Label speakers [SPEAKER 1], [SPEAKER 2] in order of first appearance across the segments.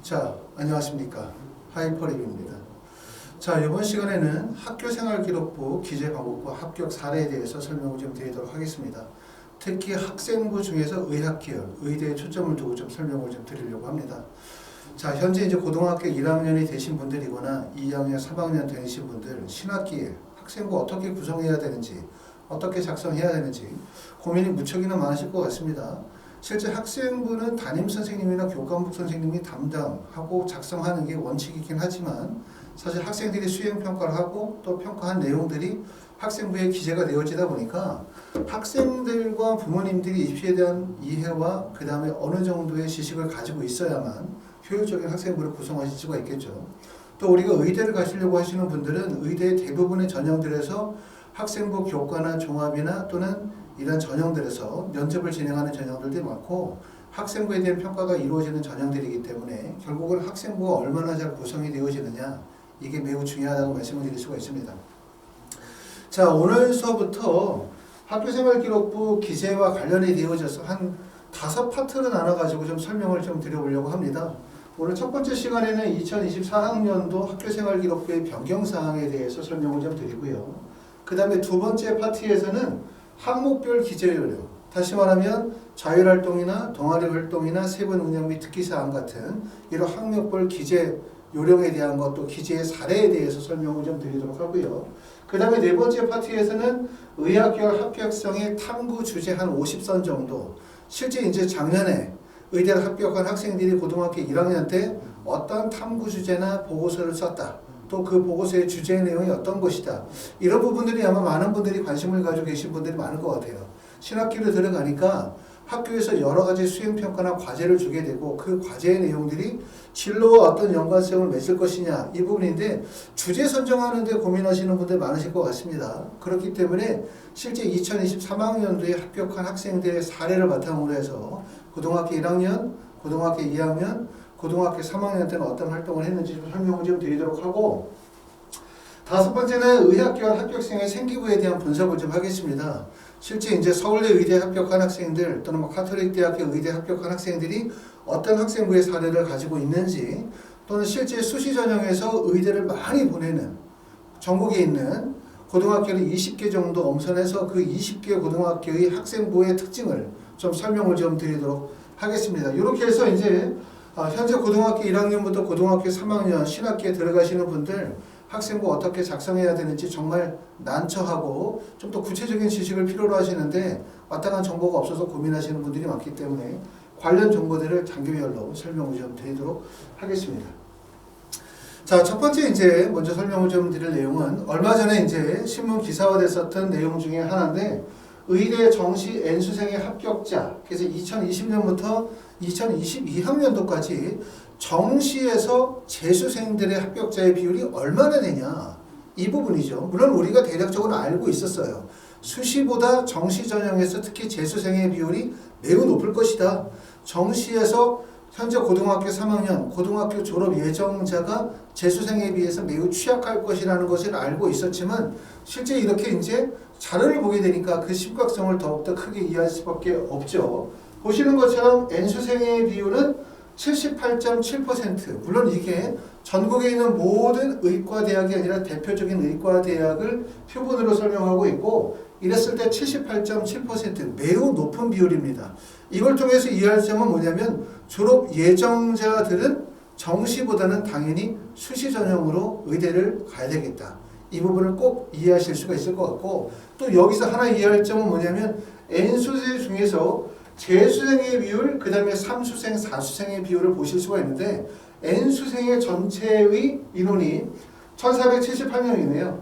[SPEAKER 1] 자, 안녕하십니까. 하이퍼립입니다. 자, 이번 시간에는 학교생활기록부 기재방법과 합격 사례에 대해서 설명을 좀 드리도록 하겠습니다. 특히 학생부 중에서 의학계열, 의대에 초점을 두고 좀 설명을 좀 드리려고 합니다. 자, 현재 이제 고등학교 1학년이 되신 분들이거나 2학년, 3학년 되신 분들 신학기에 학생부 어떻게 구성해야 되는지, 어떻게 작성해야 되는지 고민이 무척이나 많으실 것 같습니다. 실제 학생부는 담임선생님이나 교과목 선생님이 담당하고 작성하는 게 원칙이긴 하지만 사실 학생들이 수행평가를 하고 또 평가한 내용들이 학생부에 기재가 되어지다 보니까 학생들과 부모님들이 입시에 대한 이해와 그 다음에 어느 정도의 지식을 가지고 있어야만 효율적인 학생부를 구성하실 수가 있겠죠. 또 우리가 의대를 가시려고 하시는 분들은 의대 대부분의 전형들에서 학생부 교과나 종합이나 또는 이런 전형들에서 면접을 진행하는 전형들도 많고 학생부에 대한 평가가 이루어지는 전형들이기 때문에 결국은 학생부가 얼마나 잘 구성이 되어지느냐 이게 매우 중요하다고 말씀을 드릴 수가 있습니다. 자, 오늘 수업부터 학교생활기록부 기재와 관련이 되어져서 한 5파트로 나눠가지고 좀 설명을 좀 드려보려고 합니다. 오늘 첫 번째 시간에는 2024학년도 학교생활기록부의 변경사항에 대해서 설명을 좀 드리고요. 그 다음에 두 번째 파트에서는 항목별 기재 요령, 다시 말하면 자율활동이나 동아리활동이나 세분 운영 및 특기사항 같은 이런 학목별 기재 요령에 대한 것, 또 기재의 사례에 대해서 설명을 좀 드리도록 하고요. 그 다음에 네 번째 파트에서는 의학계열 합격성의 탐구 주제 한 50선 정도, 실제 이제 작년에 의대를 합격한 학생들이 고등학교 1학년 때 어떤 탐구 주제나 보고서를 썼다. 또 그 보고서의 주제 내용이 어떤 것이다. 이런 부분들이 아마 많은 분들이 관심을 가지고 계신 분들이 많을 것 같아요. 신학기로 들어가니까 학교에서 여러 가지 수행평가나 과제를 주게 되고 그 과제의 내용들이 진로와 어떤 연관성을 맺을 것이냐 이 부분인데 주제 선정하는 데 고민하시는 분들 많으실 것 같습니다. 그렇기 때문에 실제 2023학년도에 합격한 학생들의 사례를 바탕으로 해서 고등학교 1학년, 고등학교 2학년, 고등학교 3학년 때는 어떤 활동을 했는지 좀 설명을 좀 드리도록 하고 다섯 번째는 의학계열 합격생의 생기부에 대한 분석을 좀 하겠습니다. 실제 이제 서울대 의대 합격한 학생들 또는 카톨릭대학교 의대 합격한 학생들이 어떤 학생부의 사례를 가지고 있는지 또는 실제 수시 전형에서 의대를 많이 보내는 전국에 있는 고등학교를 20개 정도 엄선해서 그 20개 고등학교의 학생부의 특징을 좀 설명을 좀 드리도록 하겠습니다. 이렇게 해서 이제 현재 고등학교 1학년부터 고등학교 3학년 신학기에 들어가시는 분들 학생부 어떻게 작성해야 되는지 정말 난처하고 좀 더 구체적인 지식을 필요로 하시는데 마땅한 정보가 없어서 고민하시는 분들이 많기 때문에 관련 정보들을 단계별로 설명을 좀 드리도록 하겠습니다. 자, 첫 번째 이제 먼저 설명을 좀 드릴 내용은 얼마 전에 이제 신문 기사화됐었던 내용 중에 하나인데 의대 정시 N수생의 합격자, 그래서 2020년부터 2022학년도까지 정시에서 재수생들의 합격자의 비율이 얼마나 되냐 이 부분이죠. 물론 우리가 대략적으로 알고 있었어요. 수시보다 정시 전형에서 특히 재수생의 비율이 매우 높을 것이다. 정시에서 현재 고등학교 3학년, 고등학교 졸업 예정자가 재수생에 비해서 매우 취약할 것이라는 것을 알고 있었지만 실제 이렇게 이제 자료를 보게 되니까 그 심각성을 더욱더 크게 이해할 수밖에 없죠. 보시는 것처럼 N수생의 비율은 78.7%. 물론 이게 전국에 있는 모든 의과대학이 아니라 대표적인 의과대학을 표본으로 설명하고 있고 이랬을 때 78.7% 매우 높은 비율입니다. 이걸 통해서 이해할 점은 뭐냐면 졸업 예정자들은 정시보다는 당연히 수시 전형으로 의대를 가야 되겠다. 이 부분을 꼭 이해하실 수가 있을 것 같고 또 여기서 하나 이해할 점은 뭐냐면 N수생 중에서 재수생의 비율, 그 다음에 3수생, 4수생의 비율을 보실 수가 있는데 N수생의 전체의 인원이 1478명이네요.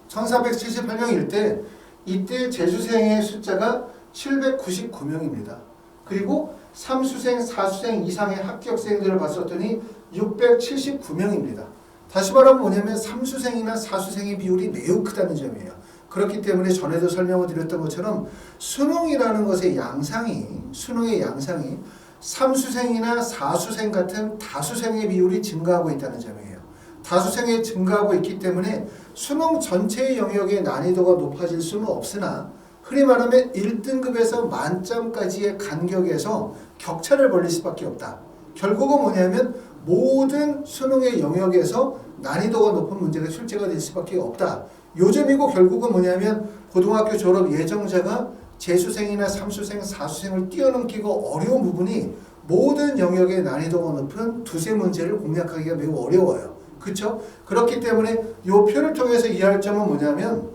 [SPEAKER 1] 1478명일 때 이때 재수생의 숫자가 799명입니다. 그리고 3수생, 4수생 이상의 합격생들을 봤었더니 679명입니다. 다시 말하면 뭐냐면 3수생이나 4수생의 비율이 매우 크다는 점이에요. 그렇기 때문에 전에도 설명을 드렸던 것처럼 수능이라는 것의 수능의 양상이 3수생이나 4수생 같은 다수생의 비율이 증가하고 있다는 점이에요. 다수생이 증가하고 있기 때문에 수능 전체의 영역의 난이도가 높아질 수는 없으나 흔히 말하면 1등급에서 만점까지의 간격에서 격차를 벌릴 수밖에 없다. 결국은 뭐냐면 모든 수능의 영역에서 난이도가 높은 문제가 출제가 될 수밖에 없다. 요점이고 결국은 뭐냐면 고등학교 졸업 예정자가 재수생이나 삼수생, 사수생을 뛰어넘기고 어려운 부분이 모든 영역의 난이도가 높은 두세 문제를 공략하기가 매우 어려워요. 그렇죠? 그렇기 때문에 이 표를 통해서 이해할 점은 뭐냐면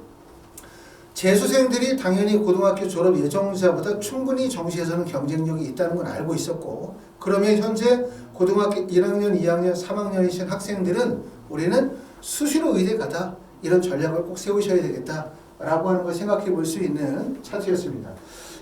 [SPEAKER 1] 재수생들이 당연히 고등학교 졸업 예정자보다 충분히 정시에서는 경쟁력이 있다는 건 알고 있었고, 그러면 현재 고등학교 1학년, 2학년, 3학년이신 학생들은 우리는 수시로 의대 가다 이런 전략을 꼭 세우셔야 되겠다라고 하는 걸 생각해 볼 수 있는 차트였습니다.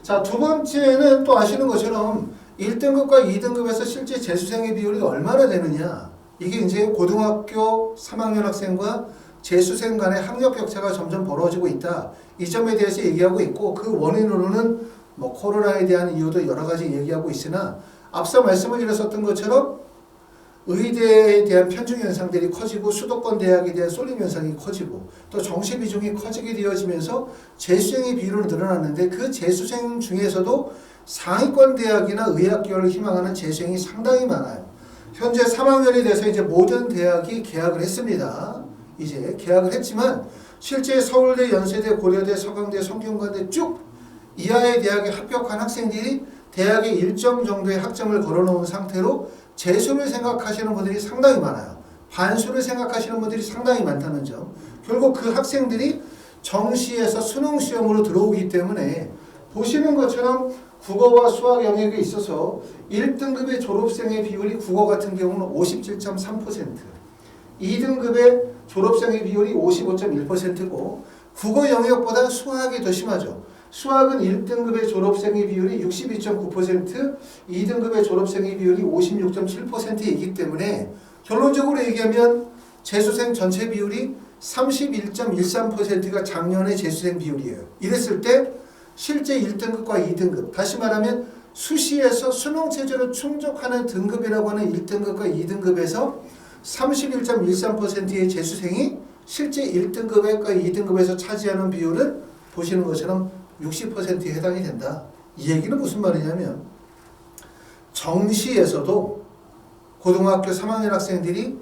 [SPEAKER 1] 자, 두 번째는 또 아시는 것처럼 1등급과 2등급에서 실제 재수생의 비율이 얼마나 되느냐. 이게 이제 고등학교 3학년 학생과 재수생 간의 학력 격차가 점점 벌어지고 있다. 이 점에 대해서 얘기하고 있고, 그 원인으로는 뭐 코로나에 대한 이유도 여러 가지 얘기하고 있으나, 앞서 말씀을 드렸었던 것처럼 의대에 대한 편중 현상들이 커지고 수도권 대학에 대한 쏠림 현상이 커지고 또 정시 비중이 커지게 되어지면서 재수생의 비율은 늘어났는데, 그 재수생 중에서도 상위권 대학이나 의학계열을 희망하는 재수생이 상당히 많아요. 현재 3학년이 돼서 이제 모든 대학이 개학을 했습니다. 이제 개학을 했지만 실제 서울대, 연세대, 고려대, 서강대, 성균관대 쭉 이하의 대학에 합격한 학생들이 대학에 일정 정도의 학점을 걸어놓은 상태로 재수를 생각하시는 분들이 상당히 많아요. 반수를 생각하시는 분들이 상당히 많다는 점. 결국 그 학생들이 정시에서 수능 시험으로 들어오기 때문에 보시는 것처럼 국어와 수학 영역에 있어서 1등급의 졸업생의 비율이 국어 같은 경우는 57.3%, 2등급의 졸업생의 비율이 55.1%고 국어 영역보다 수학이 더 심하죠. 수학은 1등급의 졸업생의 비율이 62.9%, 2등급의 졸업생의 비율이 56.7%이기 때문에 결론적으로 얘기하면 재수생 전체 비율이 31.13%가 작년의 재수생 비율이에요. 이랬을 때 실제 1등급과 2등급, 다시 말하면 수시에서 수능 체제를 충족하는 등급이라고 하는 1등급과 2등급에서 31.13%의 재수생이 실제 1등급과 2등급에서 차지하는 비율은 보시는 것처럼 60%에 해당이 된다. 이 얘기는 무슨 말이냐면 정시에서도 고등학교 3학년 학생들이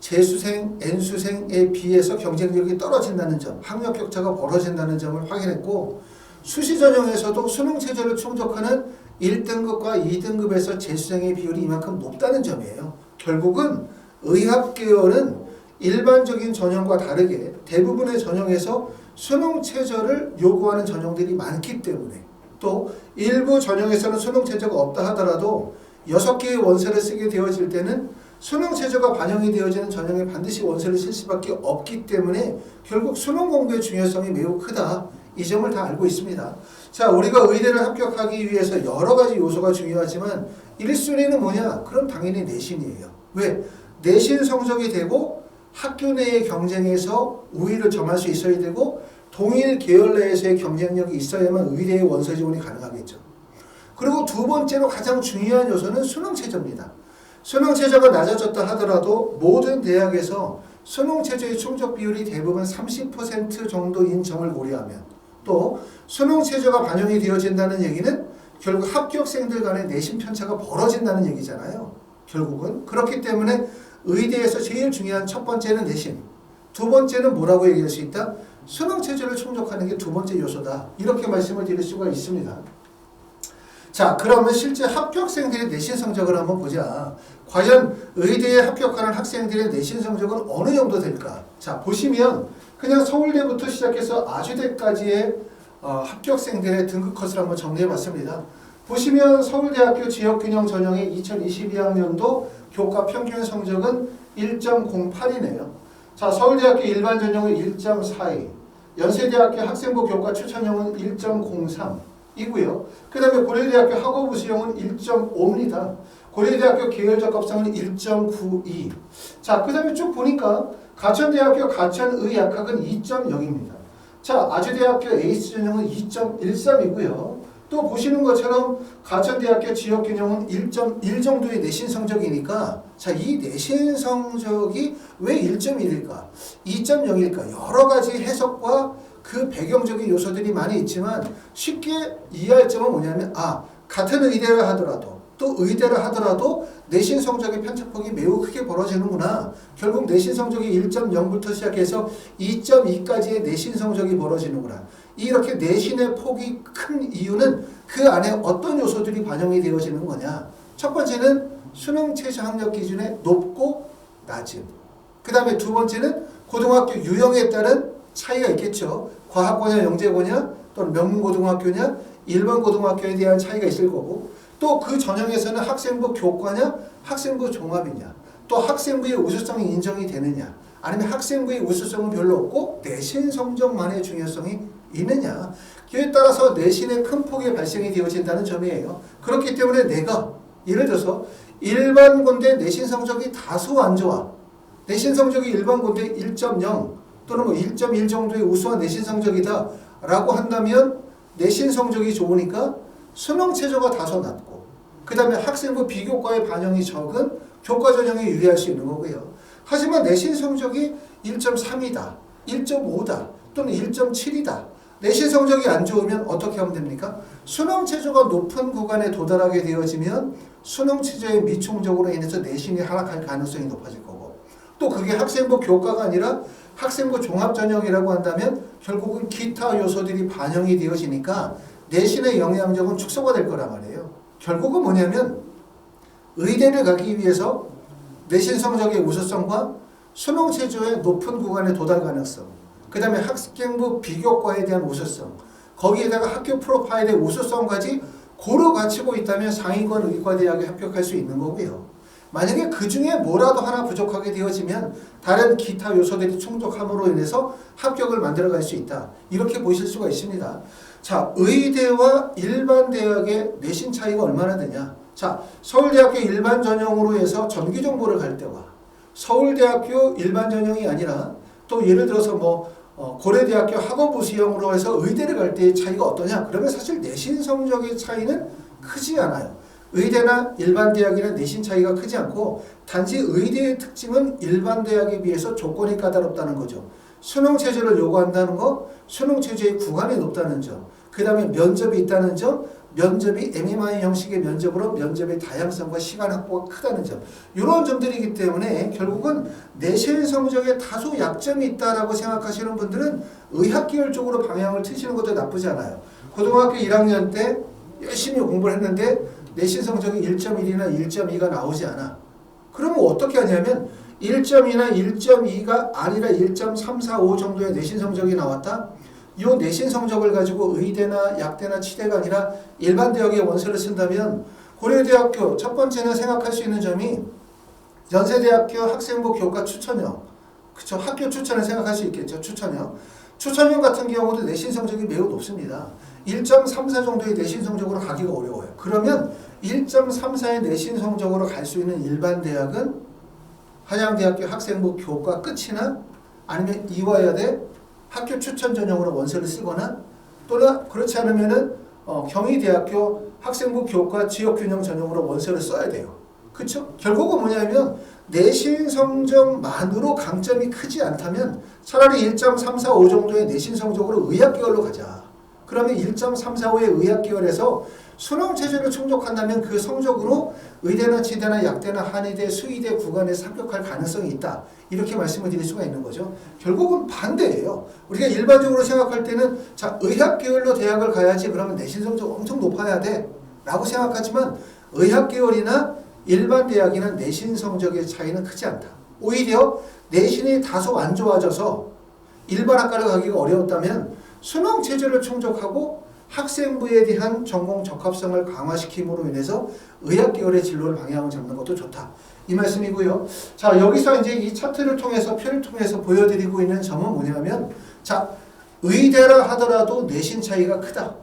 [SPEAKER 1] 재수생, N수생에 비해서 경쟁력이 떨어진다는 점, 학력 격차가 벌어진다는 점을 확인했고, 수시 전형에서도 수능 체제를 충족하는 1등급과 2등급에서 재수생의 비율이 이만큼 높다는 점이에요. 결국은 의학계열은 일반적인 전형과 다르게 대부분의 전형에서 수능 최저를 요구하는 전형들이 많기 때문에, 또 일부 전형에서는 수능 최저가 없다 하더라도 6개의 원서를 쓰게 되어질 때는 수능 최저가 반영이 되어지는 전형에 반드시 원서를 쓸 수밖에 없기 때문에 결국 수능 공부의 중요성이 매우 크다. 이 점을 다 알고 있습니다. 자, 우리가 의대를 합격하기 위해서 여러 가지 요소가 중요하지만 1순위는 뭐냐? 그럼 당연히 내신이에요. 왜? 내신 성적이 되고 학교 내의 경쟁에서 우위를 점할 수 있어야 되고 동일 계열 내에서의 경쟁력이 있어야만 의대의 원서 지원이 가능하겠죠. 그리고 두 번째로 가장 중요한 요소는 수능 최저입니다. 수능 최저가 낮아졌다 하더라도 모든 대학에서 수능 최저의 충족 비율이 대부분 30% 정도인 점을 고려하면, 또 수능 최저가 반영이 되어진다는 얘기는 결국 합격생들 간의 내신 편차가 벌어진다는 얘기잖아요. 결국은 그렇기 때문에 의대에서 제일 중요한 첫 번째는 내신, 두 번째는 뭐라고 얘기할 수 있다? 수능 체제를 충족하는 게 두 번째 요소다. 이렇게 말씀을 드릴 수가 있습니다. 자, 그러면 실제 합격생들의 내신 성적을 한번 보자. 과연 의대에 합격하는 학생들의 내신 성적은 어느 정도 될까? 자, 보시면 그냥 서울대부터 시작해서 아주대까지의 합격생들의 등급 컷을 한번 정리해 봤습니다. 보시면 서울대학교 지역균형 전형의 2022학년도 교과 평균 성적은 1.08이네요. 자, 서울대학교 일반 전형은 1.42, 연세대학교 학생부 교과 추천형은 1.03이고요. 그 다음에 고려대학교 학업부 수형은 1.5입니다. 고려대학교 계열적 합성은 1.92. 자, 그 다음에 쭉 보니까 가천대학교 가천의학학은 2.0입니다. 자, 아주대학교 에이스 전형은 2.13이고요. 또 보시는 것처럼 가천대학교 지역균형은 1.1 정도의 내신 성적이니까, 자, 이 내신 성적이 왜 1.1일까? 2.0일까? 여러 가지 해석과 그 배경적인 요소들이 많이 있지만 쉽게 이해할 점은 뭐냐면, 같은 의대를 하더라도 또 의대를 하더라도 내신 성적의 편차폭이 매우 크게 벌어지는구나. 결국 내신 성적이 1.0부터 시작해서 2.2까지의 내신 성적이 벌어지는구나. 이렇게 내신의 폭이 큰 이유는 그 안에 어떤 요소들이 반영이 되어지는 거냐. 첫 번째는 수능 최저 학력 기준의 높고 낮음. 그 다음에 두 번째는 고등학교 유형에 따른 차이가 있겠죠. 과학고냐 영재고냐 또는 명문고등학교냐 일반 고등학교에 대한 차이가 있을 거고 또 그 전형에서는 학생부 교과냐 학생부 종합이냐 또 학생부의 우수성이 인정이 되느냐 아니면 학생부의 우수성은 별로 없고 내신 성적만의 중요성이 있느냐 이에 따라서 내신의 큰 폭이 발생이 되어진다는 점이에요. 그렇기 때문에 내가 예를 들어서 일반고인데 내신 성적이 다소 안 좋아. 내신 성적이 일반고인데 1.0 또는 뭐 1.1 정도의 우수한 내신 성적이다 라고 한다면 내신 성적이 좋으니까 수능 최저가 다소 낮고 그 다음에 학생부 비교과의 반영이 적은 교과 전형에 유리할 수 있는 거고요. 하지만 내신 성적이 1.3이다, 1.5다 또는 1.7이다. 내신 성적이 안 좋으면 어떻게 하면 됩니까? 수능 최저가 높은 구간에 도달하게 되어지면 수능 최저의 미총적으로 인해서 내신이 하락할 가능성이 높아질 거고 또 그게 학생부 교과가 아니라 학생부 종합전형이라고 한다면 결국은 기타 요소들이 반영이 되어지니까 내신의 영향력은 축소가 될 거란 말이에요. 결국은 뭐냐면 의대를 가기 위해서 내신 성적의 우수성과 수능 최저의 높은 구간의 도달 가능성 그 다음에 학생부 비교과에 대한 우수성 거기에다가 학교 프로파일의 우수성까지 고루 갖추고 있다면 상위권 의과대학에 합격할 수 있는 거고요. 만약에 그 중에 뭐라도 하나 부족하게 되어지면 다른 기타 요소들이 충족함으로 인해서 합격을 만들어갈 수 있다. 이렇게 보실 수가 있습니다. 자, 의대와 일반 대학의 내신 차이가 얼마나 되냐. 자, 서울대학교 일반 전형으로 해서 전기정보를 갈 때와 서울대학교 일반 전형이 아니라 또 예를 들어서 고려대학교 학업부 수형으로 해서 의대를 갈 때의 차이가 어떠냐. 그러면 사실 내신 성적의 차이는 크지 않아요. 의대나 일반 대학이나 내신 차이가 크지 않고 단지 의대의 특징은 일반 대학에 비해서 조건이 까다롭다는 거죠. 수능 체제를 요구한다는 거, 수능 체제의 구간이 높다는 점, 그 다음에 면접이 있다는 점, 면접이 MMI 형식의 면접으로 면접의 다양성과 시간 확보가 크다는 점 이런 점들이기 때문에 결국은 내신 성적에 다소 약점이 있다라고 생각하시는 분들은 의학계열 쪽으로 방향을 트시는 것도 나쁘지 않아요. 고등학교 1학년 때 열심히 공부를 했는데 내신 성적이 1.1이나 1.2가 나오지 않아. 그러면 어떻게 하냐면 1.2나 1.2가 아니라 1.3, 4, 5 정도의 내신 성적이 나왔다. 이 내신 성적을 가지고 의대나 약대나 치대가 아니라 일반 대학의 원서를 쓴다면 고려대학교 첫 번째는 생각할 수 있는 점이 연세대학교 학생부 교과 추천형 그쵸 학교 추천을 생각할 수 있겠죠. 추천형 같은 경우도 내신 성적이 매우 높습니다. 1.34 정도의 내신 성적으로 가기가 어려워요. 그러면 1.34의 내신 성적으로 갈 수 있는 일반 대학은 한양대학교 학생부 교과 끝이나 아니면 이화여대 학교 추천 전형으로 원서를 쓰거나 또는 그렇지 않으면은 경희대학교 학생부 교과 지역균형 전형으로 원서를 써야 돼요. 그렇죠? 결국은 뭐냐면 내신 성적만으로 강점이 크지 않다면 차라리 1.345 정도의 내신 성적으로 의학계열로 가자. 그러면 1.345의 의학계열에서 수능 체제를 충족한다면 그 성적으로 의대나 치대나 약대나 한의대, 수의대 구간에서 합격할 가능성이 있다. 이렇게 말씀을 드릴 수가 있는 거죠. 결국은 반대예요. 우리가 일반적으로 생각할 때는 자 의학계열로 대학을 가야지 그러면 내신 성적 엄청 높아야 돼 라고 생각하지만 의학계열이나 일반 대학이나 내신 성적의 차이는 크지 않다. 오히려 내신이 다소 안 좋아져서 일반 학과를 가기가 어려웠다면 수능 체제를 충족하고 학생부에 대한 전공 적합성을 강화시킴으로 인해서 의학계열의 진로를 방향을 잡는 것도 좋다. 이 말씀이고요. 자, 여기서 이제 이 차트를 통해서 표를 통해서 보여드리고 있는 점은 뭐냐면 자, 의대라 하더라도 내신 차이가 크다.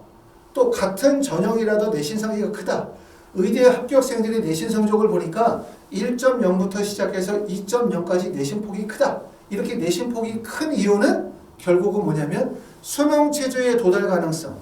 [SPEAKER 1] 또 같은 전형이라도 내신 차이가 크다. 의대 합격생들의 내신 성적을 보니까 1.0부터 시작해서 2.0까지 내신 폭이 크다. 이렇게 내신 폭이 큰 이유는 결국은 뭐냐면 수능 체제의 도달 가능성,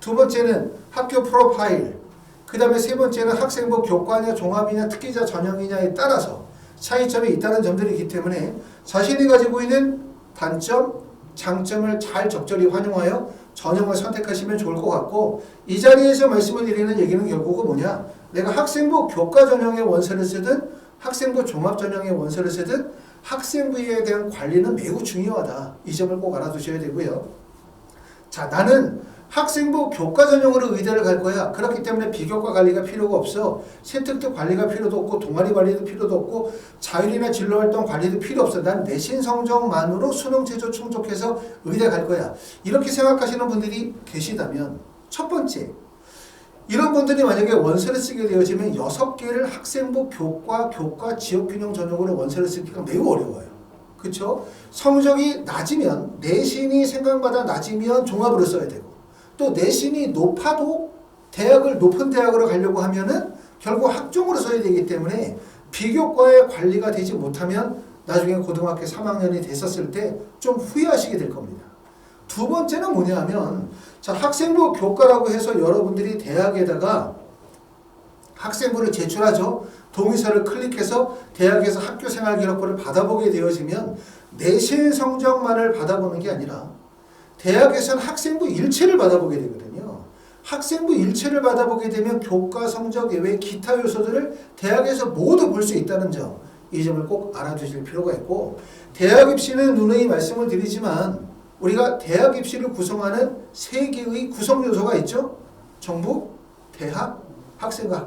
[SPEAKER 1] 두 번째는 학교 프로파일, 그 다음에 세 번째는 학생부 교과냐 종합이냐 특기자 전형이냐에 따라서 차이점이 있다는 점들이기 때문에 자신이 가지고 있는 단점, 장점을 잘 적절히 활용하여 전형을 선택하시면 좋을 것 같고 이 자리에서 말씀을 드리는 얘기는 결국은 뭐냐 내가 학생부 교과 전형의 원서를 쓰든 학생부 종합 전형의 원서를 쓰든 학생부에 대한 관리는 매우 중요하다. 이 점을 꼭 알아두셔야 되고요. 자, 나는 학생부 교과 전형으로 의대를 갈 거야. 그렇기 때문에 비교과 관리가 필요가 없어. 세특도 관리가 필요도 없고 동아리 관리도 필요도 없고 자율이나 진로활동 관리도 필요 없어. 난 내신 성적만으로 수능 최저 충족해서 의대 갈 거야. 이렇게 생각하시는 분들이 계시다면 첫 번째, 이런 분들이 만약에 원서를 쓰게 되어지면 6개를 학생부 교과 지역균형 전형으로 원서를 쓰기가 매우 어려워요. 그렇죠? 성적이 낮으면 내신이 생각보다 낮으면 종합으로 써야 되고 또 내신이 높아도 대학을 높은 대학으로 가려고 하면은 결국 학종으로 써야 되기 때문에 비교과의 관리가 되지 못하면 나중에 고등학교 3학년이 됐었을 때 좀 후회하시게 될 겁니다. 두 번째는 뭐냐 하면 자, 학생부 교과라고 해서 여러분들이 대학에다가 학생부를 제출하죠. 동의서를 클릭해서 대학에서 학교생활기록부를 받아보게 되어지면 내신 성적만을 받아보는 게 아니라 대학에서는 학생부 일체를 받아보게 되거든요. 학생부 일체를 받아보게 되면 교과 성적 외에 기타 요소들을 대학에서 모두 볼 수 있다는 점, 이 점을 꼭 알아두실 필요가 있고 대학 입시는 누누이 말씀을 드리지만 우리가 대학 입시를 구성하는 3개의 구성 요소가 있죠. 정부, 대학, 학생과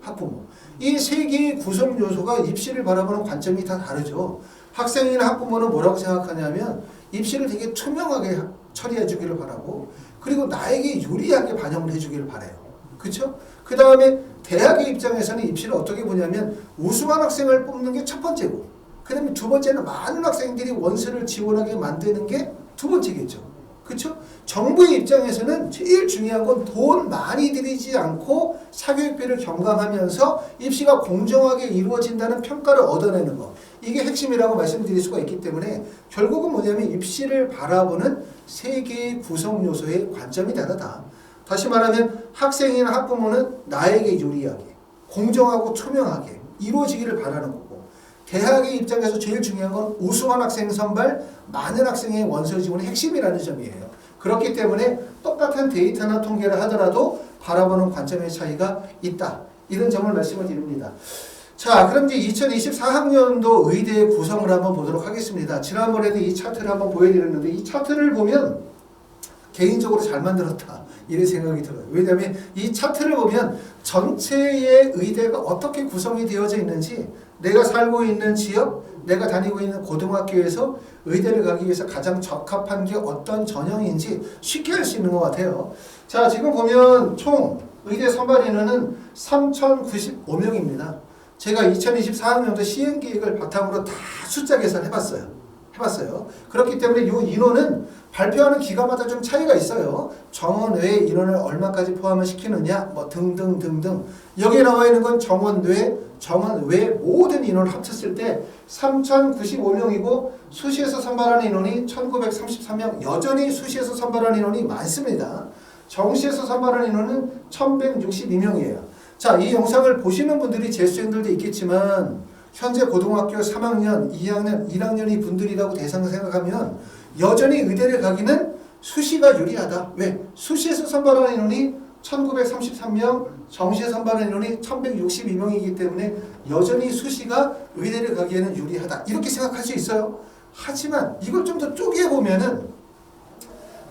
[SPEAKER 1] 학부모. 이 3개의 구성 요소가 입시를 바라보는 관점이 다 다르죠. 학생이나 학부모는 뭐라고 생각하냐면 입시를 되게 투명하게 처리해 주기를 바라고 그리고 나에게 유리하게 반영을 해주기를 바라요. 그렇죠? 그 다음에 대학의 입장에서는 입시를 어떻게 보냐면 우수한 학생을 뽑는 게 첫 번째고 그 다음에 두 번째는 많은 학생들이 원서를 지원하게 만드는 게 두 번째겠죠. 그렇죠? 정부의 입장에서는 제일 중요한 건 돈 많이 들이지 않고 사교육비를 경감하면서 입시가 공정하게 이루어진다는 평가를 얻어내는 거. 이게 핵심이라고 말씀드릴 수가 있기 때문에 결국은 뭐냐면 입시를 바라보는 3개의 구성 요소의 관점이 다르다. 다시 말하면 학생이나 학부모는 나에게 유리하게 공정하고 투명하게 이루어지기를 바라는 거고 대학의 입장에서 제일 중요한 건 우수한 학생 선발, 많은 학생의 원서 지원이 핵심이라는 점이에요. 그렇기 때문에 똑같은 데이터나 통계를 하더라도 바라보는 관점의 차이가 있다. 이런 점을 말씀을 드립니다. 자, 그럼 이제 2024학년도 의대의 구성을 한번 보도록 하겠습니다. 지난번에도 이 차트를 한번 보여드렸는데 이 차트를 보면 개인적으로 잘 만들었다. 이런 생각이 들어요. 왜냐하면 이 차트를 보면 전체의 의대가 어떻게 구성이 되어져 있는지 내가 살고 있는 지역, 내가 다니고 있는 고등학교에서 의대를 가기 위해서 가장 적합한 게 어떤 전형인지 쉽게 알 수 있는 것 같아요. 자, 지금 보면 총 의대 선발 인원은 3,095명입니다. 제가 2024학년도 시행계획을 바탕으로 다 숫자 계산을 해봤어요. 그렇기 때문에 이 인원은 발표하는 기간마다 좀 차이가 있어요. 정원 외 인원을 얼마까지 포함을 시키느냐 뭐 등등등등. 여기에 나와 있는 건 정원 외 모든 인원을 합쳤을 때 3,095명이고 수시에서 선발하는 인원이 1,933명. 여전히 수시에서 선발하는 인원이 많습니다. 정시에서 선발하는 인원은 1,162명이에요. 자, 이 영상을 보시는 분들이 재수생들도 있겠지만 현재 고등학교 3학년, 2학년, 1학년이 분들이라고 대상을 생각하면 여전히 의대를 가기는 수시가 유리하다. 왜? 수시에서 선발하는 인원이 1933명, 정시에 선발하는 인원이 1162명이기 때문에 여전히 수시가 의대를 가기에는 유리하다. 이렇게 생각할 수 있어요. 하지만 이걸 좀 더 쪼개보면은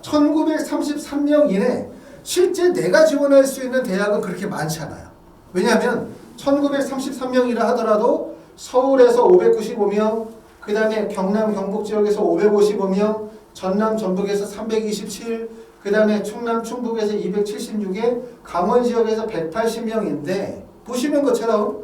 [SPEAKER 1] 1933명 이내 실제 내가 지원할 수 있는 대학은 그렇게 많지 않아요. 왜냐하면 1933명이라 하더라도 서울에서 595명, 그 다음에 경남 경북 지역에서 555명, 전남 전북에서 327, 그 다음에 충남 충북에서 276에 강원 지역에서 180명인데 보시는 것처럼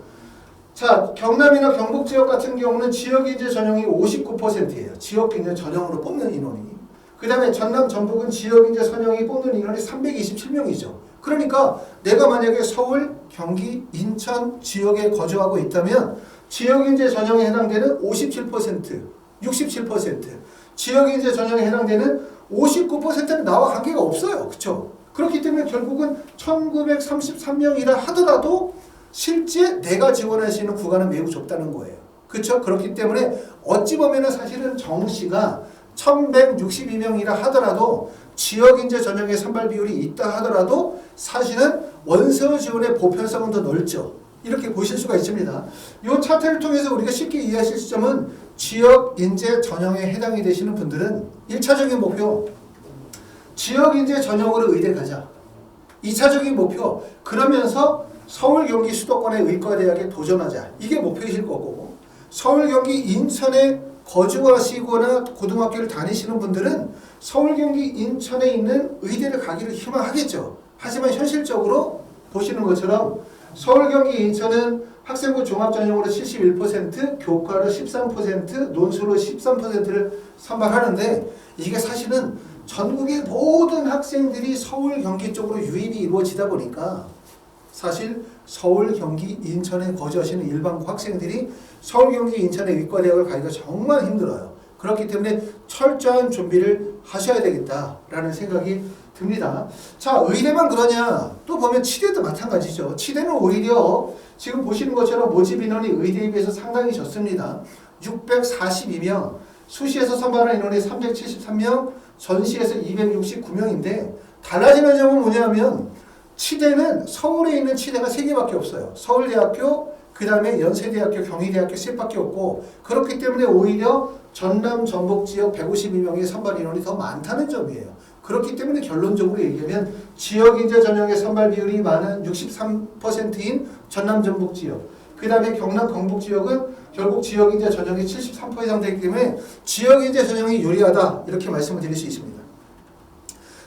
[SPEAKER 1] 자, 경남이나 경북 지역 같은 경우는 지역인재 전형이 59%예요. 지역인재 전형으로 뽑는 인원이. 그 다음에 전남 전북은 지역인재 전형이 뽑는 인원이 327명이죠. 그러니까 내가 만약에 서울, 경기, 인천 지역에 거주하고 있다면 지역인재 전형에 해당되는 57%, 67%, 지역인재 전형에 해당되는 59%는 나와 관계가 없어요. 그렇죠? 그렇기 때문에 결국은 1933명이라 하더라도 실제 내가 지원할 수 있는 구간은 매우 좁다는 거예요. 그렇죠? 그렇기 때문에 어찌 보면은 사실은 정시가 1162명이라 하더라도 지역인재 전형의 선발 비율이 있다 하더라도 사실은 원서 지원의 보편성은 더 넓죠. 이렇게 보실 수가 있습니다. 이 차트를 통해서 우리가 쉽게 이해하실 점은 지역인재 전형에 해당이 되시는 분들은 1차적인 목표, 지역인재 전형으로 의대 가자. 2차적인 목표, 그러면서 서울, 경기 수도권의 의과대학에 도전하자. 이게 목표이실 거고, 서울, 경기, 인천에 거주하시거나 고등학교를 다니시는 분들은 서울, 경기, 인천에 있는 의대를 가기를 희망하겠죠. 하지만 현실적으로 보시는 것처럼 서울, 경기, 인천은 학생부 종합전형으로 71%, 교과로 13%, 논술로 13%를 선발하는데 이게 사실은 전국의 모든 학생들이 서울, 경기 쪽으로 유입이 이루어지다 보니까 사실 서울, 경기, 인천에 거주하시는 일반고 학생들이 서울, 경기, 인천의 의과대학을 가기가 정말 힘들어요. 그렇기 때문에 철저한 준비를 하셔야 되겠다라는 생각이 듭니다. 자, 의대만 그러냐? 또 보면 치대도 마찬가지죠. 치대는 오히려 지금 보시는 것처럼 모집 인원이 의대에 비해서 상당히 적습니다. 642명, 수시에서 선발한 인원이 373명, 전시에서 269명인데 달라지는 점은 뭐냐면 치대는 서울에 있는 치대가 3개밖에 없어요. 서울대학교, 그 다음에 연세대학교, 경희대학교 셋밖에 없고 그렇기 때문에 오히려 전남, 전북 지역 152명의 선발 인원이 더 많다는 점이에요. 그렇기 때문에 결론적으로 얘기하면 지역인재 전형의 선발 비율이 많은 63%인 전남, 전북 지역, 그 다음에 경남, 경북 지역은 결국 지역인재 전형이 73% 이상 되기 때문에 지역인재 전형이 유리하다 이렇게 말씀을 드릴 수 있습니다.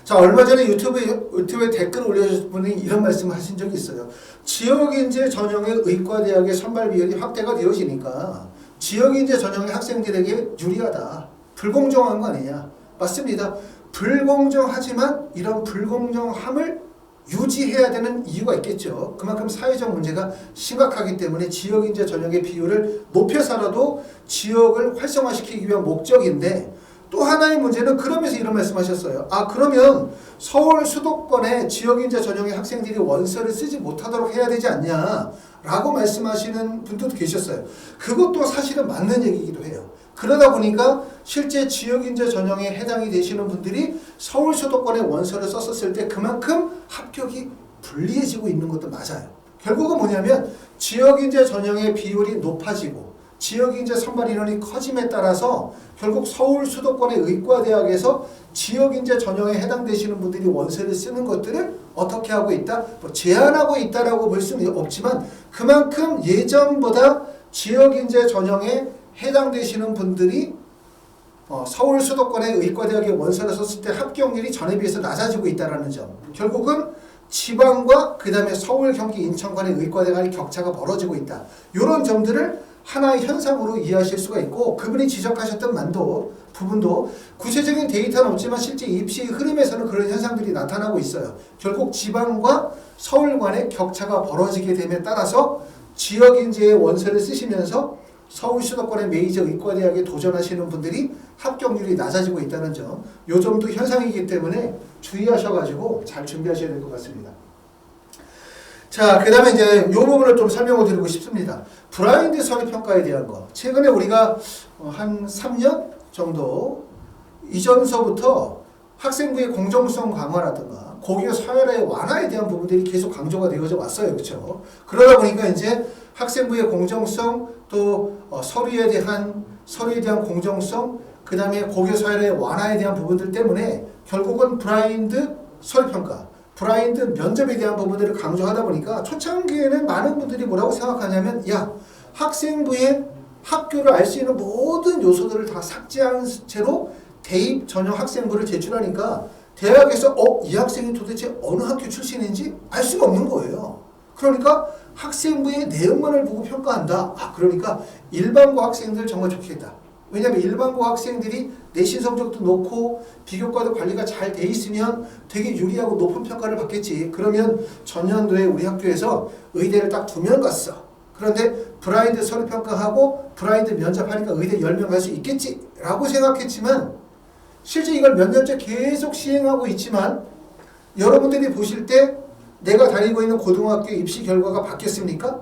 [SPEAKER 1] 자, 얼마 전에 유튜브에 댓글 올려주신 분이 이런 말씀을 하신 적이 있어요. 지역인재 전형의 의과대학의 선발 비율이 확대가 되어지니까 지역인재 전형의 학생들에게 유리하다. 불공정한 거 아니냐. 맞습니다. 불공정하지만 이런 불공정함을 유지해야 되는 이유가 있겠죠. 그만큼 사회적 문제가 심각하기 때문에 지역인재 전형의 비율을 높여서라도 지역을 활성화시키기 위한 목적인데 또 하나의 문제는 그러면서 이런 말씀하셨어요. 아, 그러면 서울 수도권의 지역인재 전형의 학생들이 원서를 쓰지 못하도록 해야 되지 않냐 라고 말씀하시는 분들도 계셨어요. 그것도 사실은 맞는 얘기이기도 해요. 그러다 보니까 실제 지역인재 전형에 해당이 되시는 분들이 서울 수도권의 원서를 썼었을 때 그만큼 합격이 불리해지고 있는 것도 맞아요. 결국은 뭐냐면 지역인재 전형의 비율이 높아지고 지역인재 선발 인원이 커짐에 따라서 결국 서울 수도권의 의과대학에서 지역인재 전형에 해당되시는 분들이 원서를 쓰는 것들을 어떻게 하고 있다? 뭐 제한하고 있다라고 볼 수는 없지만 그만큼 예전보다 지역인재 전형에 해당되시는 분들이 서울 수도권의 의과대학에 원서를 썼을 때 합격률이 전에 비해서 낮아지고 있다는 점. 결국은 지방과 그 다음에 서울, 경기, 인천 간의 의과대 간의 격차가 벌어지고 있다. 이런 점들을 하나의 현상으로 이해하실 수가 있고 그분이 지적하셨던 부분도 구체적인 데이터는 없지만 실제 입시 흐름에서는 그런 현상들이 나타나고 있어요. 결국 지방과 서울 간의 격차가 벌어지게 됨에 따라서 지역인재의 원서를 쓰시면서 서울 수도권의 메이저 의과대학에 도전하시는 분들이 합격률이 낮아지고 있다는 점, 요 점도 현상이기 때문에 주의하셔가지고 잘 준비하셔야 될 것 같습니다. 자, 그 다음에 이제 이 부분을 좀 설명을 드리고 싶습니다. 브라인드 서류평가에 대한 거. 최근에 우리가 한 3년 정도 이전서부터 학생부의 공정성 강화라든가 고교 서열의 완화에 대한 부분들이 계속 강조가 되어져 왔어요. 그렇죠? 그러다 보니까 이제 학생부의 공정성 또 서류에 대한 공정성 그 다음에 고교 서열의 완화에 대한 부분들 때문에 결국은 브라인드 서류평가 브라인드 면접에 대한 부분들을 강조하다 보니까 초창기에는 많은 분들이 뭐라고 생각하냐면 야, 학생부의 학교를 알 수 있는 모든 요소들을 다 삭제한 채로 대입 전형 학생부를 제출하니까 대학에서 이 학생이 도대체 어느 학교 출신인지 알 수가 없는 거예요. 그러니까 학생부의 내용만을 보고 평가한다. 그러니까 일반고 학생들 정말 좋겠다. 왜냐하면 일반고 학생들이 내신 성적도 놓고 비교과도 관리가 잘 돼 있으면 되게 유리하고 높은 평가를 받겠지. 그러면 전년도에 우리 학교에서 의대를 딱 2명 갔어. 그런데 브라인드 서류평가하고 브라인드 면접하니까 의대 10명 갈 수 있겠지 라고 생각했지만 실제 이걸 몇 년째 계속 시행하고 있지만 여러분들이 보실 때 내가 다니고 있는 고등학교 입시 결과가 바뀌었습니까?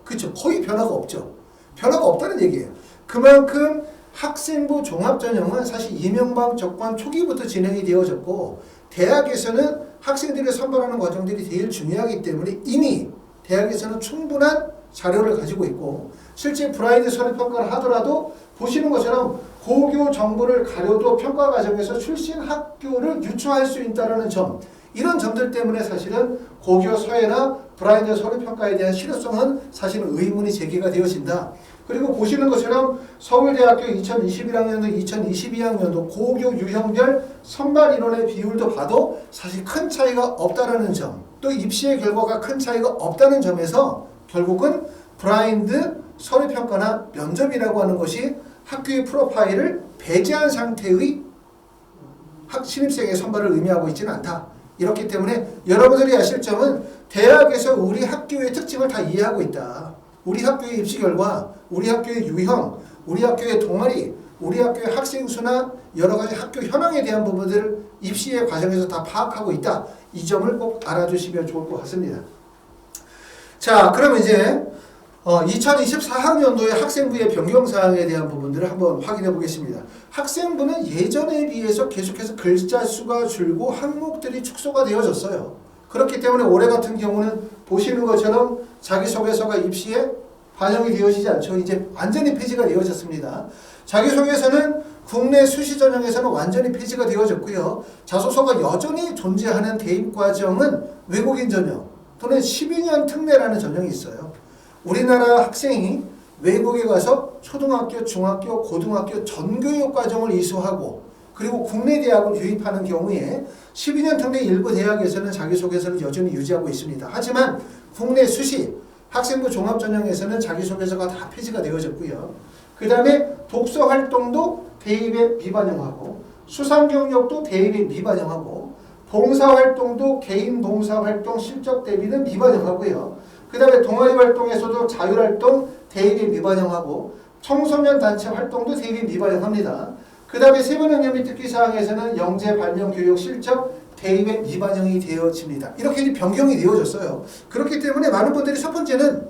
[SPEAKER 1] 그렇죠. 거의 변화가 없죠. 변화가 없다는 얘기예요. 그만큼 학생부 종합전형은 사실 이명박 정권 초기부터 진행이 되어졌고 대학에서는 학생들을 선발하는 과정들이 제일 중요하기 때문에 이미 대학에서는 충분한 자료를 가지고 있고 실제 브라인드 서류평가를 하더라도 보시는 것처럼 고교 정보를 가려도 평가 과정에서 출신 학교를 유추할 수 있다는 점 이런 점들 때문에 사실은 고교 서예나 브라인드 서류평가에 대한 실효성은 사실은 의문이 제기가 되어진다. 그리고 보시는 것처럼 서울대학교 2021학년도 2022학년도 고교 유형별 선발 인원의 비율도 봐도 사실 큰 차이가 없다는 점 또 입시의 결과가 큰 차이가 없다는 점에서 결국은 브라인드 서류평가나 면접이라고 하는 것이 학교의 프로파일을 배제한 상태의 신입생의 선발을 의미하고 있지는 않다. 이렇기 때문에 여러분들이 아실 점은 대학에서 우리 학교의 특징을 다 이해하고 있다. 우리 학교의 입시 결과, 우리 학교의 유형, 우리 학교의 동아리, 우리 학교의 학생 수나 여러 가지 학교 현황에 대한 부분들을 입시의 과정에서 다 파악하고 있다. 이 점을 꼭 알아주시면 좋을 것 같습니다. 자, 그럼 이제 2024학년도의 학생부의 변경사항에 대한 부분들을 한번 확인해 보겠습니다. 학생부는 예전에 비해서 계속해서 글자 수가 줄고 항목들이 축소가 되어졌어요. 그렇기 때문에 올해 같은 경우는 보시는 것처럼 자기소개서가 입시에 반영이 되어지지 않죠. 이제 완전히 폐지가 되어졌습니다. 자기소개서는 국내 수시 전형에서는 완전히 폐지가 되어졌고요. 자소서가 여전히 존재하는 대입과정은 외국인 전형 또는 12년 특례라는 전형이 있어요. 우리나라 학생이 외국에 가서 초등학교, 중학교, 고등학교 전교육 과정을 이수하고 그리고 국내 대학을 유입하는 경우에 12년 특례 일부 대학에서는 자기소개서를 여전히 유지하고 있습니다. 하지만 국내 수시 학생부 종합전형에서는 자기소개서가 다 폐지가 되어졌고요. 그 다음에 독서활동도 대입에 미반영하고 수상경력도 대입에 미반영하고 봉사활동도 개인 봉사활동 실적 대비는 미반영하고요. 그 다음에 동아리 활동에서도 자율활동 대입에 미반영하고 청소년 단체 활동도 대입에 미반영합니다. 그 다음에 세부능력 및 특기사항에서는 영재 발명 교육 실적 대입에 미반영이 되어집니다. 이렇게 변경이 되어졌어요. 그렇기 때문에 많은 분들이 첫 번째는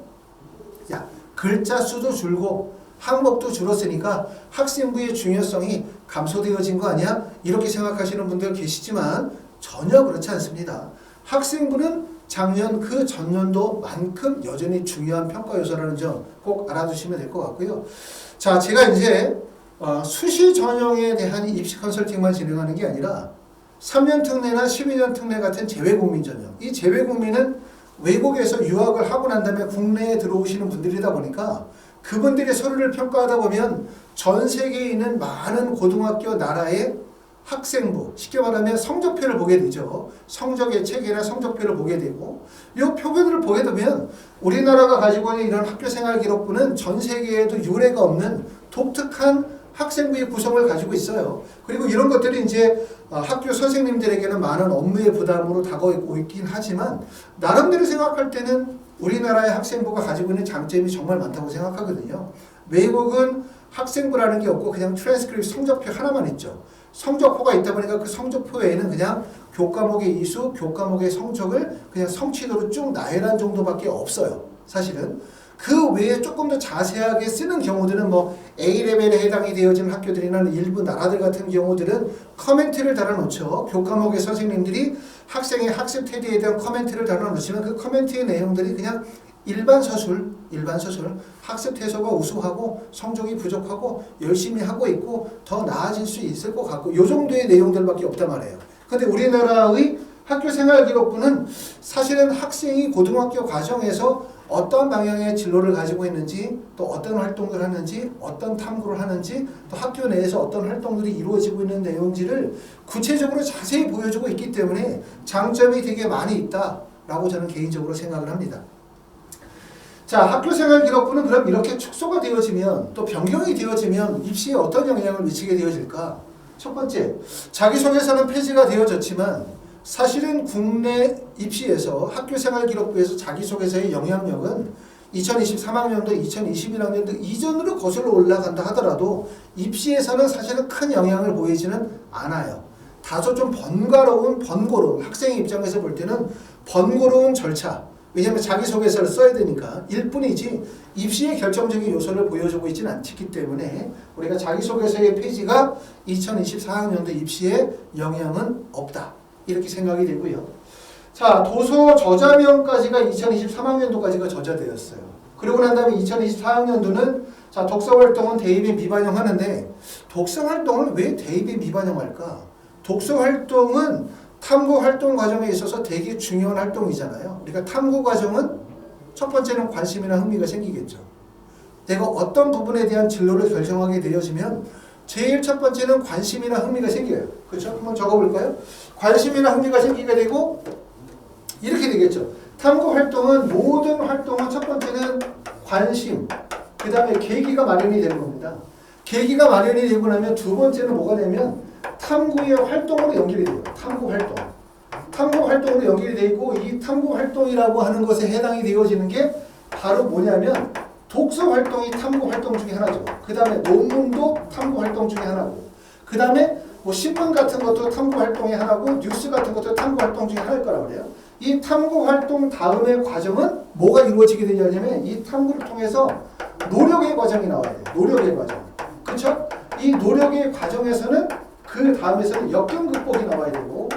[SPEAKER 1] 글자 수도 줄고 항목도 줄었으니까 학생부의 중요성이 감소되어진 거 아니야? 이렇게 생각하시는 분들 계시지만 전혀 그렇지 않습니다. 학생부는 작년 그 전년도만큼 여전히 중요한 평가 요소라는 점 꼭 알아두시면 될 것 같고요. 자, 제가 이제 수시 전형에 대한 입시 컨설팅만 진행하는 게 아니라 3년 특례나 12년 특례 같은 재외국민 전형. 이 재외국민은 외국에서 유학을 하고 난 다음에 국내에 들어오시는 분들이다 보니까 그분들의 서류를 평가하다 보면 전 세계에 있는 많은 고등학교 나라의 학생부, 쉽게 말하면 성적표를 보게 되죠. 성적의 체계나 성적표를 보게 되고 이 표본을 보게 되면 우리나라가 가지고 있는 이런 학교생활 기록부는 전 세계에도 유례가 없는 독특한 학생부의 구성을 가지고 있어요. 그리고 이런 것들이 이제 학교 선생님들에게는 많은 업무의 부담으로 다가오고 있긴 하지만 나름대로 생각할 때는 우리나라의 학생부가 가지고 있는 장점이 정말 많다고 생각하거든요. 외국은 학생부라는 게 없고 그냥 트랜스크립트 성적표 하나만 있죠. 성적표가 있다 보니까 그 성적표에는 그냥 교과목의 이수, 교과목의 성적을 그냥 성취도로 쭉 나열한 정도밖에 없어요. 사실은. 그 외에 조금 더 자세하게 쓰는 경우들은 뭐 A레벨에 해당이 되어지는 학교들이나 일부 나라들 같은 경우들은 커멘트를 달아놓죠. 교과목의 선생님들이 학생의 학습 태도에 대한 커멘트를 달아놓지만 그 커멘트의 내용들이 그냥 일반 서술, 학습 태도가 우수하고 성적이 부족하고 열심히 하고 있고 더 나아질 수 있을 것 같고 이 정도의 내용들밖에 없단 말이에요. 근데 우리나라의 학교생활기록부는 사실은 학생이 고등학교 과정에서 어떤 방향의 진로를 가지고 있는지 또 어떤 활동을 하는지 어떤 탐구를 하는지 또 학교 내에서 어떤 활동들이 이루어지고 있는 내용들을 구체적으로 자세히 보여주고 있기 때문에 장점이 되게 많이 있다라고 저는 개인적으로 생각을 합니다. 자, 학교생활기록부는 그럼 이렇게 축소가 되어지면 또 변경이 되어지면 입시에 어떤 영향을 미치게 되어질까? 첫 번째, 자기소개서는 폐지가 되어졌지만 사실은 국내 입시에서 학교생활기록부에서 자기소개서의 영향력은 2023학년도, 2021학년도 이전으로 거슬러 올라간다 하더라도 입시에서는 사실은 큰 영향을 보이지는 않아요. 다소 좀 번거로운 학생의 입장에서 볼 때는 번거로운 절차. 왜냐하면 자기소개서를 써야 되니까 일 뿐이지 입시의 결정적인 요소를 보여주고 있지는 않기 때문에 우리가 자기소개서의 페이지가 2024학년도 입시에 영향은 없다. 이렇게 생각이 되고요. 자, 도서 저자명까지가 2023학년도까지가 저자되었어요. 그러고 난 다음에 2024학년도는 자, 독서활동은 대입에 미반영하는데 독서활동을 왜 대입에 미반영할까? 독서활동은 탐구활동 과정에 있어서 되게 중요한 활동이잖아요. 그러니까 탐구 과정은 첫 번째는 관심이나 흥미가 생기겠죠. 내가 어떤 부분에 대한 진로를 결정하게 되어지면 제일 첫 번째는 관심이나 흥미가 생겨요. 그렇죠? 한번 적어볼까요? 관심이나 흥미가 생기게 되고 이렇게 되겠죠. 탐구 활동은 모든 활동은 첫 번째는 관심, 그 다음에 계기가 마련이 되는 겁니다. 계기가 마련이 되고 나면 두 번째는 뭐가 되면 탐구의 활동으로 연결이 돼요. 탐구 활동. 탐구 활동으로 연결이 되고 이 탐구 활동이라고 하는 것에 해당이 되어지는 게 바로 뭐냐면 독서 활동이 탐구 활동 중에 하나죠. 그 다음에 논문도 탐구 활동 중에 하나고 그 다음에 뭐 신문 같은 것도 탐구 활동의 하나고 뉴스 같은 것도 탐구 활동 중에 하나일 거라고 그래요. 이 탐구 활동 다음의 과정은 뭐가 이루어지게 되냐면 이 탐구를 통해서 노력의 과정이 나와야 돼요. 노력의 과정. 그렇죠? 이 노력의 과정에서는 그 다음에서는 역경 극복이 나와야 되고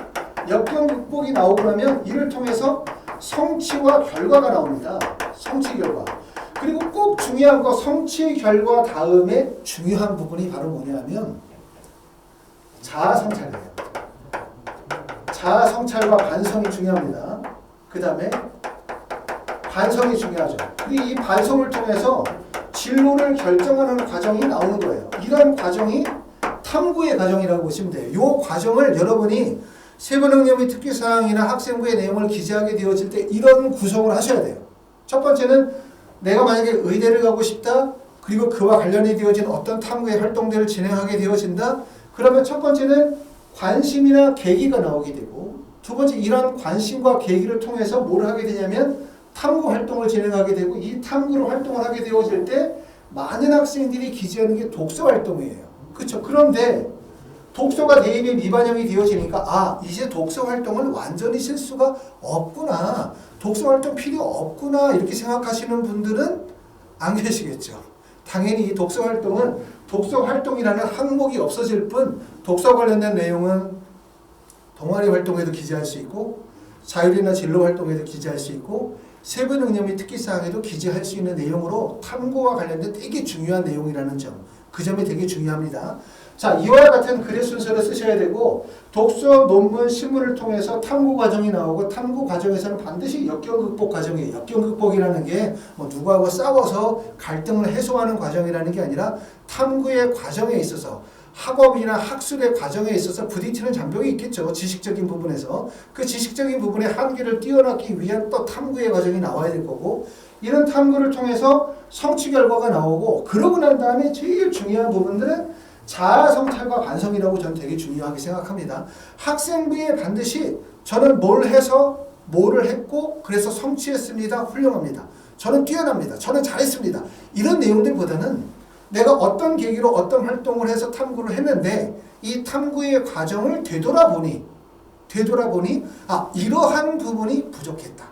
[SPEAKER 1] 역경 극복이 나오고 나면 이를 통해서 성취와 결과가 나옵니다. 성취 결과. 그리고 꼭 중요한 거 성취 결과 다음에 중요한 부분이 바로 뭐냐면 자아 성찰이에요. 자아 성찰과 반성이 중요합니다. 그 다음에 반성이 중요하죠. 그리고 이 반성을 통해서 진로를 결정하는 과정이 나오는 거예요. 이런 과정이 탐구의 과정이라고 보시면 돼요. 이 과정을 여러분이 세부능력 및 특기사항이나 학생부의 내용을 기재하게 되어질 때 이런 구성을 하셔야 돼요. 첫 번째는 내가 만약에 의대를 가고 싶다. 그리고 그와 관련이 되어진 어떤 탐구의 활동들을 진행하게 되어진다. 그러면 첫 번째는 관심이나 계기가 나오게 되고 두 번째 이런 관심과 계기를 통해서 뭘 하게 되냐면 탐구 활동을 진행하게 되고 이 탐구를 활동을 하게 되어질 때 많은 학생들이 기재하는 게 독서 활동이에요. 그렇죠? 그런데 독서가 대입에 미반영이 되어지니까 아 이제 독서 활동을 완전히 쉴 수가 없구나. 독서 활동 필요 없구나 이렇게 생각하시는 분들은 안 계시겠죠. 당연히 이 독서 활동은 독서 활동이라는 항목이 없어질 뿐 독서 관련된 내용은 동아리 활동에도 기재할 수 있고 자율이나 진로 활동에도 기재할 수 있고 세부 능력 및 특기사항에도 기재할 수 있는 내용으로 탐구와 관련된 되게 중요한 내용이라는 점, 그 점이 되게 중요합니다. 자, 이와 같은 글의 순서를 쓰셔야 되고 독서, 논문, 신문을 통해서 탐구 과정이 나오고 탐구 과정에서는 반드시 역경 극복 과정이에요. 역경 극복이라는 게 뭐 누구하고 싸워서 갈등을 해소하는 과정이라는 게 아니라 탐구의 과정에 있어서 학업이나 학술의 과정에 있어서 부딪히는 장벽이 있겠죠. 지식적인 부분에서. 그 지식적인 부분의 한계를 뛰어넘기 위한 또 탐구의 과정이 나와야 될 거고 이런 탐구를 통해서 성취 결과가 나오고 그러고 난 다음에 제일 중요한 부분들은 자아 성찰과 반성이라고 저는 되게 중요하게 생각합니다. 학생부에 반드시 저는 뭘 해서 뭐를 했고 그래서 성취했습니다. 훌륭합니다. 저는 뛰어납니다. 저는 잘했습니다. 이런 내용들보다는 내가 어떤 계기로 어떤 활동을 해서 탐구를 했는데 이 탐구의 과정을 되돌아보니 아 이러한 부분이 부족했다.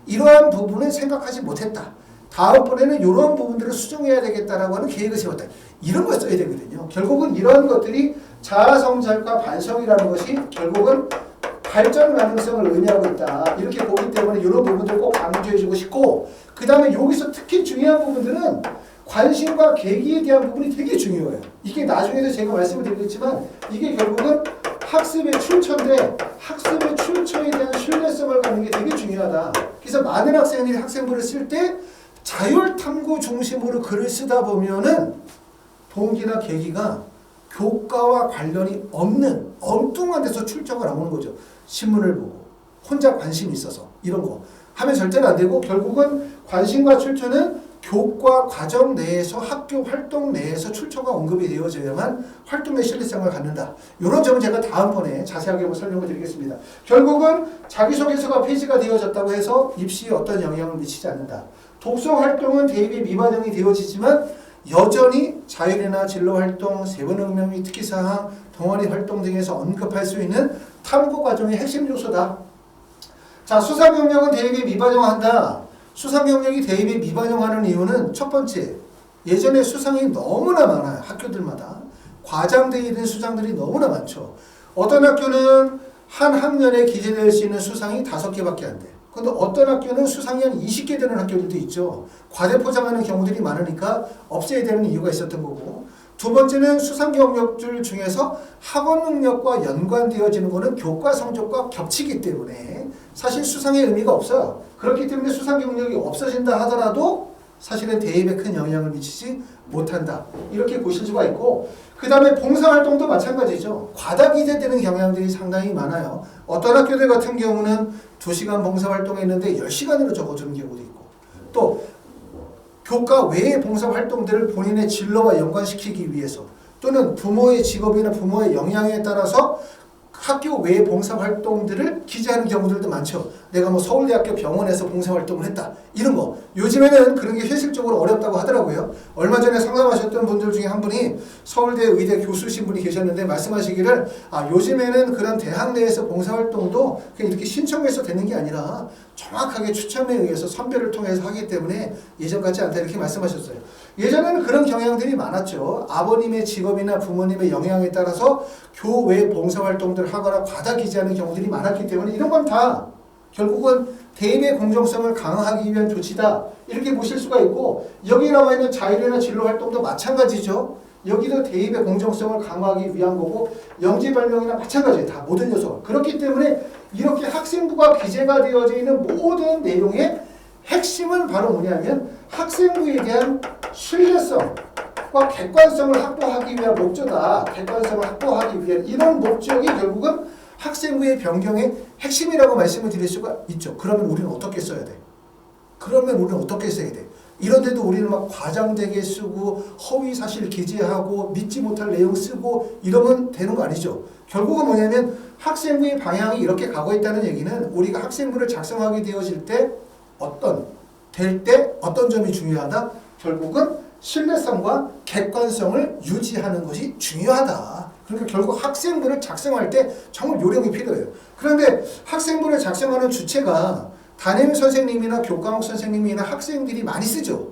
[SPEAKER 1] 이러한 부분을 생각하지 못했다. 다음번에는 이런 부분들을 수정해야 되겠다라고 하는 계획을 세웠다. 이런 걸 써야 되거든요. 결국은 이런 것들이 자아성찰과 반성이라는 것이 결국은 발전 가능성을 의미하고 있다. 이렇게 보기 때문에 이런 부분들 꼭 강조해주고 싶고 그 다음에 여기서 특히 중요한 부분들은 관심과 계기에 대한 부분이 되게 중요해요. 이게 나중에도 제가 말씀을 드리겠지만 이게 결국은 학습의 출처인데 학습의 출처에 대한 신뢰성을 갖는 게 되게 중요하다. 그래서 많은 학생들이 학생부를 쓸 때 자율탐구 중심으로 글을 쓰다 보면은 동기나 계기가 교과와 관련이 없는 엉뚱한 데서 출처가 나오는 거죠. 신문을 보고 혼자 관심이 있어서 이런 거 하면 절대는 안 되고 결국은 관심과 출처는 교과 과정 내에서 학교 활동 내에서 출처가 언급이 되어져야만 활동의 신뢰성을 갖는다. 이런 점은 제가 다음번에 자세하게 한번 설명을 드리겠습니다. 결국은 자기소개서가 페이지가 되어졌다고 해서 입시에 어떤 영향을 미치지 않는다. 독서 활동은 대입이 미반영이 되어지지만 여전히 자율이나 진로활동, 세부능력 및 특기사항, 동아리 활동 등에서 언급할 수 있는 탐구 과정의 핵심 요소다. 자, 수상경력은 대입에 미반영한다. 수상경력이 대입에 미반영하는 이유는 첫 번째, 예전에 수상이 너무나 많아요. 학교들마다. 과장되어 있는 수상들이 너무나 많죠. 어떤 학교는 한 학년에 기재될 수 있는 수상이 5개밖에 안 돼. 근데 어떤 학교는 수상이 한 20개 되는 학교들도 있죠. 과대포장하는 경우들이 많으니까 없애야 되는 이유가 있었던 거고. 두 번째는 수상 경력들 중에서 학원 능력과 연관되어지는 것은 교과 성적과 겹치기 때문에 사실 수상의 의미가 없어요. 그렇기 때문에 수상 경력이 없어진다 하더라도 사실은 대입에 큰 영향을 미치지 못한다. 이렇게 보실 수가 있고, 그 다음에 봉사활동도 마찬가지죠. 과다 기재되는 경향들이 상당히 많아요. 어떤 학교들 같은 경우는 2시간 봉사활동했는데 10시간으로 적어주는 경우도 있고, 또 교과 외의 봉사활동들을 본인의 진로와 연관시키기 위해서, 또는 부모의 직업이나 부모의 역량에 따라서 학교 외의 봉사활동들을 기재하는 경우들도 많죠. 내가 뭐 서울대학교 병원에서 봉사활동을 했다, 이런 거. 요즘에는 그런 게 현실적으로 어렵다고 하더라고요. 얼마 전에 상담하셨던 분들 중에 한 분이 서울대 의대 교수신 분이 계셨는데 말씀하시기를, 요즘에는 그런 대학 내에서 봉사활동도 그냥 이렇게 신청해서 되는 게 아니라 정확하게 추첨에 의해서 선별을 통해서 하기 때문에 예전 같지 않다, 이렇게 말씀하셨어요. 예전에는 그런 경향들이 많았죠. 아버님의 직업이나 부모님의 영향에 따라서 교외 봉사활동들을 하거나 과다 기재하는 경우들이 많았기 때문에 이런 건 다 결국은 대입의 공정성을 강화하기 위한 조치다, 이렇게 보실 수가 있고, 여기 나와 있는 자율이나 진로활동도 마찬가지죠. 여기도 대입의 공정성을 강화하기 위한 거고, 영지발명이나 마찬가지예요. 다 모든 요소가. 그렇기 때문에 이렇게 학생부가 기재가 되어져 있는 모든 내용의 핵심은 바로 뭐냐면 학생부에 대한 신뢰성과 객관성을 확보하기 위한 목적이다. 객관성을 확보하기 위한 이런 목적이 결국은 학생부의 변경의 핵심이라고 말씀을 드릴 수가 있죠. 그러면 우리는 어떻게 써야 돼? 이런데도 우리는 막 과장되게 쓰고 허위 사실 기재하고 믿지 못할 내용 쓰고 이러면 되는 거 아니죠. 결국은 뭐냐면 학생부의 방향이 이렇게 가고 있다는 얘기는 우리가 학생부를 작성하게 되어질 때 어떤 점이 중요하다? 결국은 신뢰성과 객관성을 유지하는 것이 중요하다. 그러니까 결국 학생부를 작성할 때 정말 요령이 필요해요. 그런데 학생부를 작성하는 주체가 담임 선생님이나 교과목 선생님이나 학생들이 많이 쓰죠.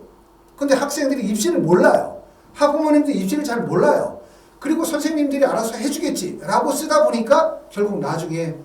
[SPEAKER 1] 근데 학생들이 입시를 몰라요. 학부모님도 입시를 잘 몰라요. 그리고 선생님들이 알아서 해주겠지라고 쓰다 보니까 결국 나중에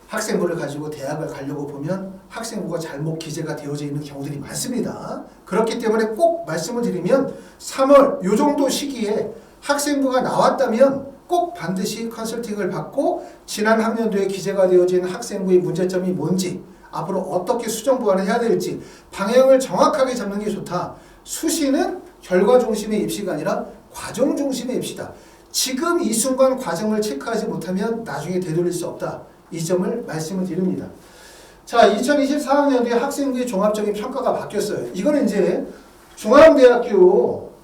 [SPEAKER 1] 학생부를 가지고 대학을 가려고 보면 학생부가 잘못 기재가 되어져 있는 경우들이 많습니다. 그렇기 때문에 꼭 말씀을 드리면 3월 요 정도 시기에 학생부가 나왔다면 꼭 반드시 컨설팅을 받고 지난 학년도에 기재가 되어진 학생부의 문제점이 뭔지, 앞으로 어떻게 수정 보완을 해야 될지 방향을 정확하게 잡는 게 좋다. 수시는 결과 중심의 입시가 아니라 과정 중심의 입시다. 지금 이 순간 과정을 체크하지 못하면 나중에 되돌릴 수 없다. 이 점을 말씀을 드립니다. 자, 2024학년도에 학생부의 종합적인 평가가 바뀌었어요. 이거는 이제 중앙대학교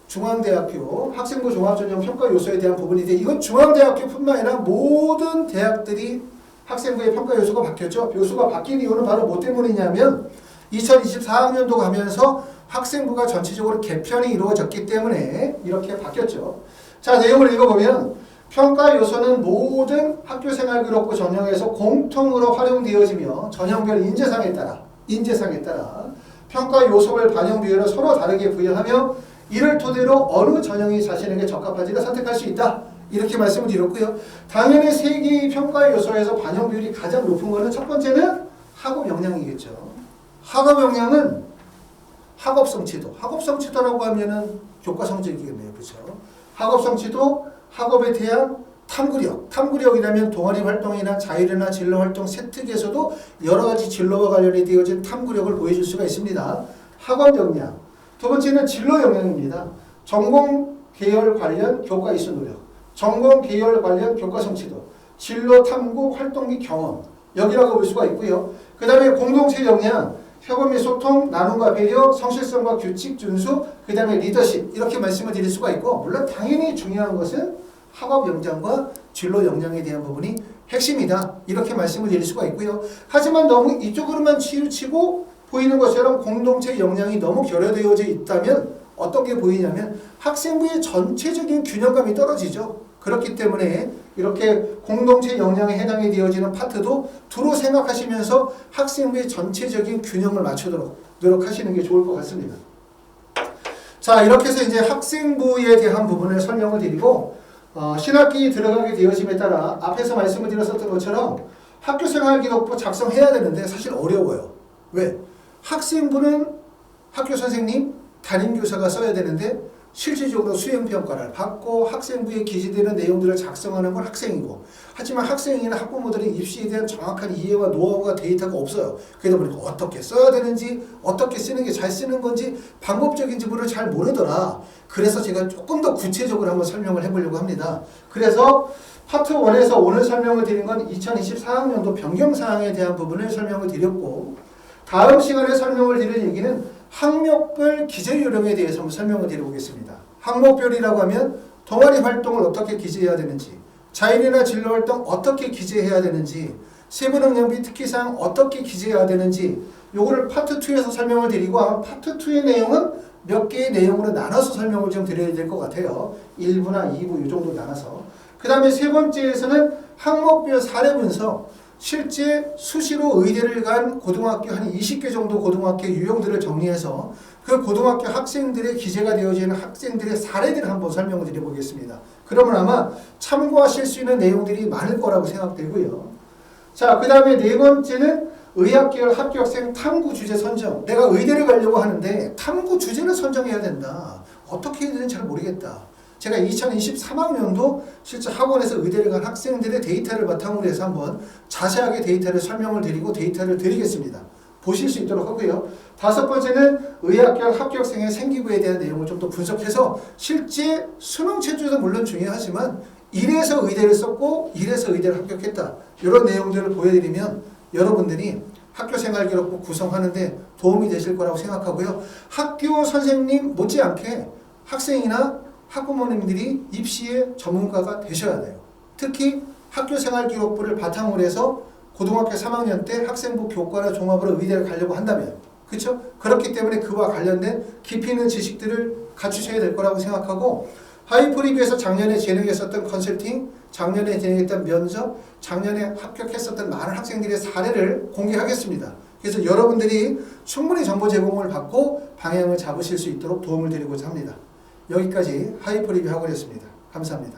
[SPEAKER 1] 학생부 종합전형 평가 요소에 대한 부분인데, 이건 중앙대학교뿐만 아니라 모든 대학들이 학생부의 평가 요소가 바뀌었죠. 요소가 바뀐 이유는 바로 뭐 때문이냐면 2024학년도 가면서 학생부가 전체적으로 개편이 이루어졌기 때문에 이렇게 바뀌었죠. 자, 내용을 읽어보면 평가 요소는 모든 학교생활기록부 전형에서 공통으로 활용되어지며 전형별 인재상에 따라 평가 요소별 반영 비율을 서로 다르게 부여하며 이를 토대로 어느 전형이 자신에게 적합한지를 선택할 수 있다. 이렇게 말씀을 드렸고요. 당연히 세 개의 평가 요소에서 반영 비율이 가장 높은 것은 첫 번째는 학업 역량이겠죠. 학업 역량은 학업 성취도. 학업 성취도라고 하면은 교과 성적이겠네요. 그렇죠? 학업 성취도, 학업에 대한 탐구력. 탐구력이라면 동아리 활동이나 자율이나 진로 활동 세특에서도 여러 가지 진로와 관련이 되어진 탐구력을 보여줄 수가 있습니다. 학업 역량. 두 번째는 진로 역량입니다. 전공 계열 관련 교과 이수 노력, 전공 계열 관련 교과 성취도, 진로 탐구 활동 및 경험, 여기라고 볼 수가 있고요. 그 다음에 공동체 역량, 협업 및 소통, 나눔과 배려, 성실성과 규칙 준수, 그 다음에 리더십, 이렇게 말씀을 드릴 수가 있고, 물론 당연히 중요한 것은 학업 역량과 진로 역량에 대한 부분이 핵심이다. 이렇게 말씀을 드릴 수가 있고요. 하지만 너무 이쪽으로만 치우치고 보이는 것처럼 공동체 역량이 너무 결여되어져 있다면 어떤 게 보이냐면 학생부의 전체적인 균형감이 떨어지죠. 그렇기 때문에 이렇게 공동체 역량에 해당이 되어지는 파트도 두루 생각하시면서 학생부의 전체적인 균형을 맞추도록 노력하시는 게 좋을 것 같습니다. 자, 이렇게 해서 이제 학생부에 대한 부분을 설명을 드리고 신학기 들어가게 되어짐에 따라 앞에서 말씀을 드렸었던 것처럼 학교생활기록부 작성해야 되는데 사실 어려워요. 왜? 학생부는 학교 선생님, 담임교사가 써야 되는데 실질적으로 수행평가를 받고 학생부에 기재되는 내용들을 작성하는 건 학생이고, 하지만 학생이나 학부모들은 입시에 대한 정확한 이해와 노하우가 데이터가 없어요. 그러다 보니까 어떻게 써야 되는지, 어떻게 쓰는 게 잘 쓰는 건지, 방법적인 지문을 잘 모르더라. 그래서 제가 조금 더 구체적으로 한번 설명을 해보려고 합니다. 그래서 파트 1에서 오늘 설명을 드린 건 2024학년도 변경사항에 대한 부분을 설명을 드렸고, 다음 시간에 설명을 드릴 얘기는 학력별 기재 요령에 대해서 한번 설명을 드려보겠습니다. 학목별이라고 하면 동아리 활동을 어떻게 기재해야 되는지, 자율이나 진로 활동 어떻게 기재해야 되는지, 세부능력비 특기사항 어떻게 기재해야 되는지, 요거를 파트 2에서 설명을 드리고 아마 파트 2의 내용은 몇 개의 내용으로 나눠서 설명을 좀 드려야 될 것 같아요. 1부나 2부 이 정도 나눠서. 그 다음에 세 번째에서는 학목별 사례 분석, 실제 수시로 의대를 간 고등학교 한 20개 정도 고등학교 유형들을 정리해서 그 고등학교 학생들의 기재가 되어지는 학생들의 사례들을 한번 설명을 드려보겠습니다. 그러면 아마 참고하실 수 있는 내용들이 많을 거라고 생각되고요. 자, 그 다음에 네 번째는 의학계열 합격생 탐구 주제 선정. 내가 의대를 가려고 하는데 탐구 주제를 선정해야 된다. 어떻게 해야 되는지 잘 모르겠다. 제가 2023학년도 실제 학원에서 의대를 간 학생들의 데이터를 바탕으로 해서 한번 자세하게 데이터를 설명을 드리고 데이터를 드리겠습니다. 보실 수 있도록 하고요. 다섯 번째는 의학계열 합격생의 생기부에 대한 내용을 좀 더 분석해서 실제 수능 체제도 물론 중요하지만 이래서 의대를 썼고 이래서 의대를 합격했다. 이런 내용들을 보여드리면 여러분들이 학교생활기록부 구성하는데 도움이 되실 거라고 생각하고요. 학교 선생님 못지않게 학생이나 학부모님들이 입시의 전문가가 되셔야 돼요. 특히 학교생활기록부를 바탕으로 해서 고등학교 3학년 때 학생부 교과나 종합으로 의대를 가려고 한다면, 그렇죠? 그렇기 때문에 그와 관련된 깊이 있는 지식들을 갖추셔야 될 거라고 생각하고, 하이프리뷰에서 작년에 진행했었던 컨설팅, 작년에 진행했던 면접, 작년에 합격했었던 많은 학생들의 사례를 공개하겠습니다. 그래서 여러분들이 충분히 정보 제공을 받고 방향을 잡으실 수 있도록 도움을 드리고자 합니다. 여기까지 하이퍼리뷰 학원이었습니다. 감사합니다.